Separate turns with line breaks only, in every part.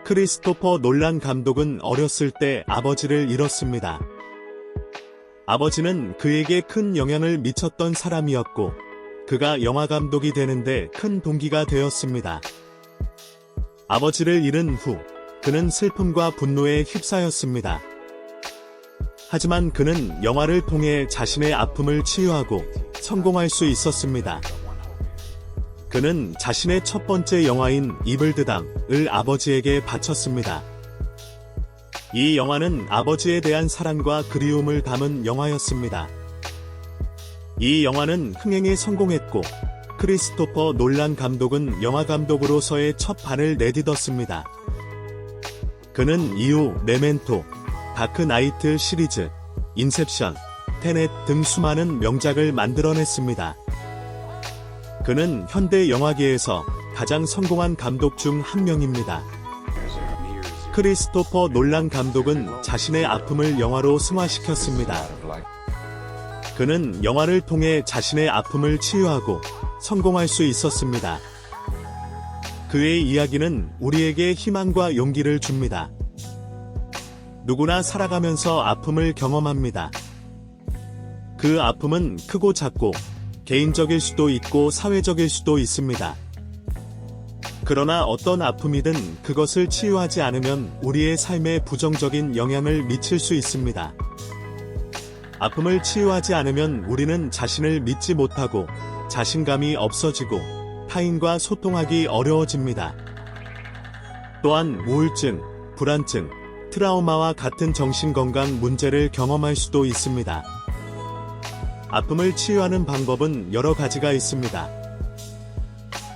크리스토퍼 놀란 감독은 어렸을 때 아버지를 잃었습니다. 아버지는 그에게 큰 영향을 미쳤던 사람이었고, 그가 영화 감독이 되는데 큰 동기가 되었습니다. 아버지를 잃은 후, 그는 슬픔과 분노에 휩싸였습니다. 하지만 그는 영화를 통해 자신의 아픔을 치유하고 성공할 수 있었습니다. 그는 자신의 첫 번째 영화인 이블드담을 아버지에게 바쳤습니다. 이 영화는 아버지에 대한 사랑과 그리움을 담은 영화였습니다. 이 영화는 흥행에 성공했고, 크리스토퍼 놀란 감독은 영화 감독으로서의 첫 발을 내딛었습니다. 그는 이후 메멘토, 다크 나이트 시리즈, 인셉션, 테넷 등 수많은 명작을 만들어냈습니다. 그는 현대 영화계에서 가장 성공한 감독 중 한 명입니다. 크리스토퍼 놀란 감독은 자신의 아픔을 영화로 승화시켰습니다. 그는 영화를 통해 자신의 아픔을 치유하고 성공할 수 있었습니다. 그의 이야기는 우리에게 희망과 용기를 줍니다. 누구나 살아가면서 아픔을 경험합니다. 그 아픔은 크고 작고, 개인적일 수도 있고 사회적일 수도 있습니다. 그러나 어떤 아픔이든 그것을 치유하지 않으면 우리의 삶에 부정적인 영향을 미칠 수 있습니다. 아픔을 치유하지 않으면 우리는 자신을 믿지 못하고 자신감이 없어지고 타인과 소통하기 어려워집니다. 또한 우울증, 불안증, 트라우마와 같은 정신건강 문제를 경험할 수도 있습니다. 아픔을 치유하는 방법은 여러 가지가 있습니다.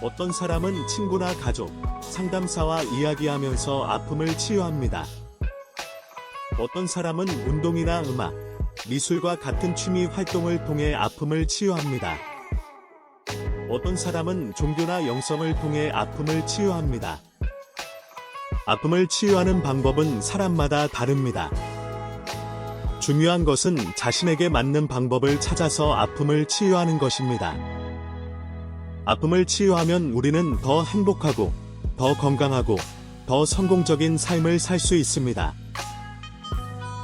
어떤 사람은 친구나 가족, 상담사와 이야기하면서 아픔을 치유합니다. 어떤 사람은 운동이나 음악, 미술과 같은 취미 활동을 통해 아픔을 치유합니다. 어떤 사람은 종교나 영성을 통해 아픔을 치유합니다. 아픔을 치유하는 방법은 사람마다 다릅니다. 중요한 것은 자신에게 맞는 방법을 찾아서 아픔을 치유하는 것입니다. 아픔을 치유하면 우리는 더 행복하고, 더 건강하고, 더 성공적인 삶을 살 수 있습니다.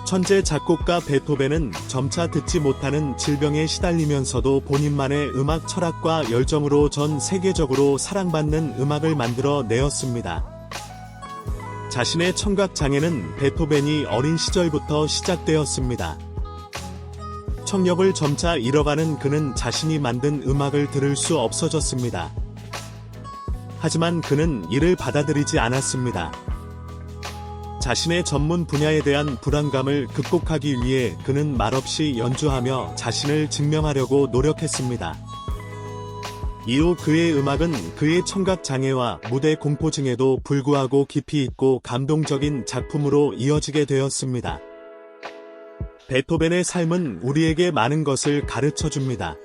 천재 작곡가 베토벤은 점차 듣지 못하는 질병에 시달리면서도 본인만의 음악 철학과 열정으로 전 세계적으로 사랑받는 음악을 만들어 내었습니다. 자신의 청각 장애는 베토벤이 어린 시절부터 시작되었습니다. 청력을 점차 잃어가는 그는 자신이 만든 음악을 들을 수 없어졌습니다. 하지만 그는 이를 받아들이지 않았습니다. 자신의 전문 분야에 대한 불안감을 극복하기 위해 그는 말없이 연주하며 자신을 증명하려고 노력했습니다. 이후 그의 음악은 그의 청각 장애와 무대 공포증에도 불구하고 깊이 있고 감동적인 작품으로 이어지게 되었습니다. 베토벤의 삶은 우리에게 많은 것을 가르쳐 줍니다.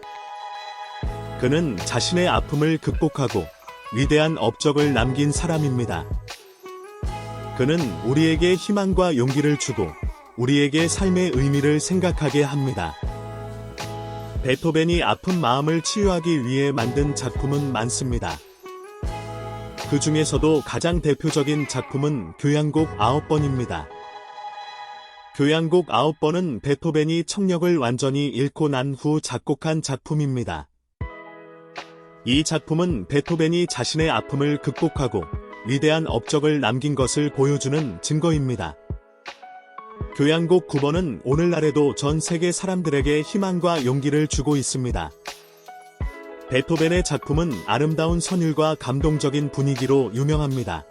그는 자신의 아픔을 극복하고 위대한 업적을 남긴 사람입니다. 그는 우리에게 희망과 용기를 주고 우리에게 삶의 의미를 생각하게 합니다. 베토벤이 아픈 마음을 치유하기 위해 만든 작품은 많습니다. 그 중에서도 가장 대표적인 작품은 교향곡 9번입니다. 교향곡 9번은 베토벤이 청력을 완전히 잃고 난 후 작곡한 작품입니다. 이 작품은 베토벤이 자신의 아픔을 극복하고 위대한 업적을 남긴 것을 보여주는 증거입니다. 교향곡 9번은 오늘날에도 전 세계 사람들에게 희망과 용기를 주고 있습니다. 베토벤의 작품은 아름다운 선율과 감동적인 분위기로 유명합니다.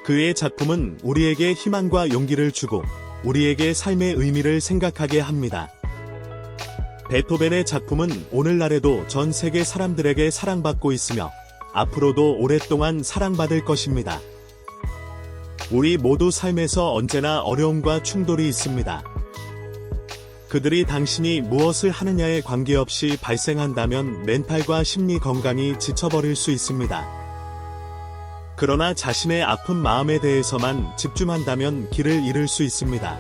그의 작품은 우리에게 희망과 용기를 주고 우리에게 삶의 의미를 생각하게 합니다. 베토벤의 작품은 오늘날에도 전 세계 사람들에게 사랑받고 있으며 앞으로도 오랫동안 사랑받을 것입니다. 우리 모두 삶에서 언제나 어려움과 충돌이 있습니다. 그들이 당신이 무엇을 하느냐에 관계없이 발생한다면 멘탈과 심리 건강이 지쳐버릴 수 있습니다. 그러나 자신의 아픈 마음에 대해서만 집중한다면 길을 잃을 수 있습니다.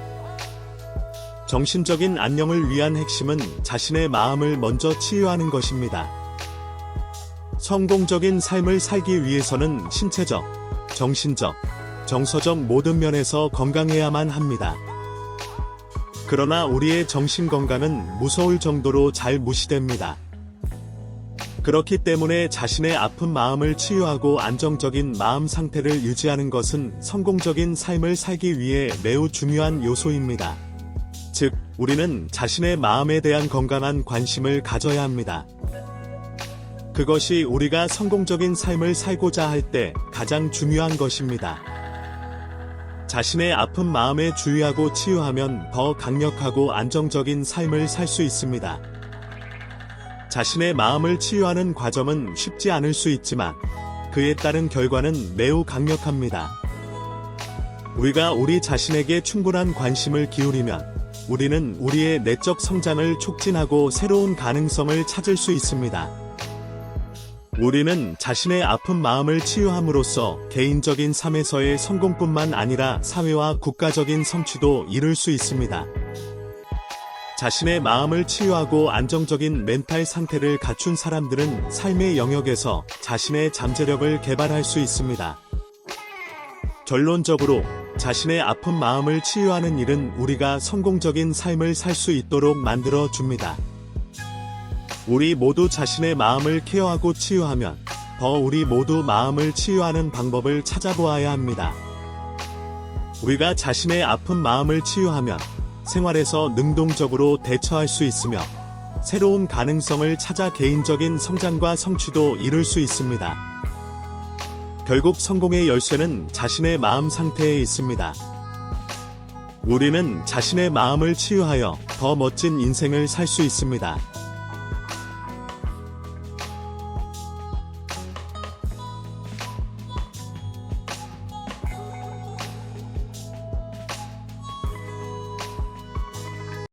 정신적인 안녕을 위한 핵심은 자신의 마음을 먼저 치유하는 것입니다. 성공적인 삶을 살기 위해서는 신체적, 정신적, 정서적 모든 면에서 건강해야만 합니다. 그러나 우리의 정신 건강은 무서울 정도로 잘 무시됩니다. 그렇기 때문에 자신의 아픈 마음을 치유하고 안정적인 마음 상태를 유지하는 것은 성공적인 삶을 살기 위해 매우 중요한 요소입니다. 즉, 우리는 자신의 마음에 대한 건강한 관심을 가져야 합니다. 그것이 우리가 성공적인 삶을 살고자 할 때 가장 중요한 것입니다. 자신의 아픈 마음에 주의하고 치유하면 더 강력하고 안정적인 삶을 살 수 있습니다. 자신의 마음을 치유하는 과정은 쉽지 않을 수 있지만 그에 따른 결과는 매우 강력합니다. 우리가 우리 자신에게 충분한 관심을 기울이면 우리는 우리의 내적 성장을 촉진하고 새로운 가능성을 찾을 수 있습니다. 우리는 자신의 아픈 마음을 치유함으로써 개인적인 삶에서의 성공뿐만 아니라 사회와 국가적인 성취도 이룰 수 있습니다. 자신의 마음을 치유하고 안정적인 멘탈 상태를 갖춘 사람들은 삶의 영역에서 자신의 잠재력을 개발할 수 있습니다. 결론적으로 자신의 아픈 마음을 치유하는 일은 우리가 성공적인 삶을 살 수 있도록 만들어 줍니다. 우리 모두 자신의 마음을 케어하고 치유하면 더 우리 모두 마음을 치유하는 방법을 찾아보아야 합니다. 우리가 자신의 아픈 마음을 치유하면 생활에서 능동적으로 대처할 수 있으며 새로운 가능성을 찾아 개인적인 성장과 성취도 이룰 수 있습니다. 결국 성공의 열쇠는 자신의 마음 상태에 있습니다. 우리는 자신의 마음을 치유하여 더 멋진 인생을 살 수 있습니다.